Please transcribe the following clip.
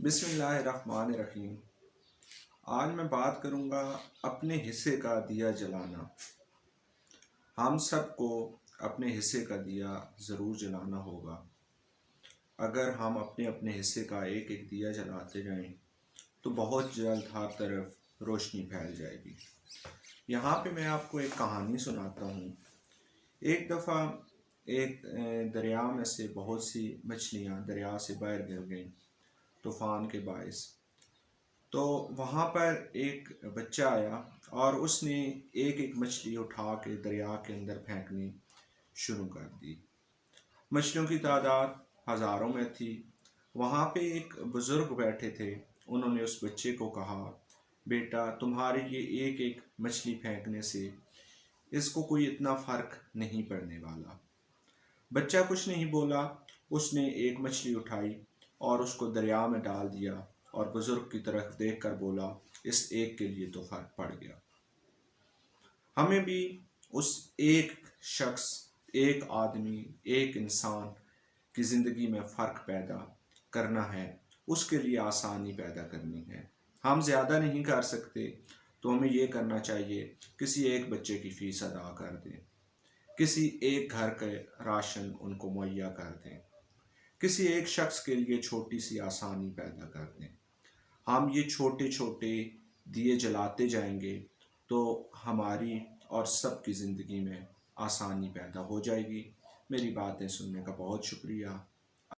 بسم اللہ الرحمن الرحیم۔ آج میں بات کروں گا اپنے حصے کا دیا جلانا۔ ہم سب کو اپنے حصے کا دیا ضرور جلانا ہوگا۔ اگر ہم اپنے اپنے حصے کا ایک ایک دیا جلاتے جائیں تو بہت جلد ہر طرف روشنی پھیل جائے گی۔ یہاں پہ میں آپ کو ایک کہانی سناتا ہوں۔ ایک دفعہ ایک دریا میں سے بہت سی مچھلیاں دریا سے باہر گر گئیں طوفان کے باعث۔ تو وہاں پر ایک بچہ آیا اور اس نے ایک ایک مچھلی اٹھا کے دریا کے اندر پھینکنی شروع کر دی۔ مچھلیوں کی تعداد ہزاروں میں تھی۔ وہاں پہ ایک بزرگ بیٹھے تھے۔ انہوں نے اس بچے کو کہا، بیٹا تمہارے یہ ایک ایک مچھلی پھینکنے سے اس کو کوئی اتنا فرق نہیں پڑنے والا۔ بچہ کچھ نہیں بولا۔ اس نے ایک مچھلی اٹھائی اور اس کو دریا میں ڈال دیا اور بزرگ کی طرف دیکھ کر بولا، اس ایک کے لیے تو فرق پڑ گیا۔ ہمیں بھی اس ایک شخص، ایک آدمی، ایک انسان کی زندگی میں فرق پیدا کرنا ہے، اس کے لیے آسانی پیدا کرنی ہے۔ ہم زیادہ نہیں کر سکتے تو ہمیں یہ کرنا چاہیے، کسی ایک بچے کی فیس ادا کر دیں، کسی ایک گھر کے راشن ان کو مہیا کر دیں، کسی ایک شخص کے لیے چھوٹی سی آسانی پیدا کر دیں۔ ہم یہ چھوٹے چھوٹے دیے جلاتے جائیں گے تو ہماری اور سب کی زندگی میں آسانی پیدا ہو جائے گی۔ میری باتیں سننے کا بہت شکریہ۔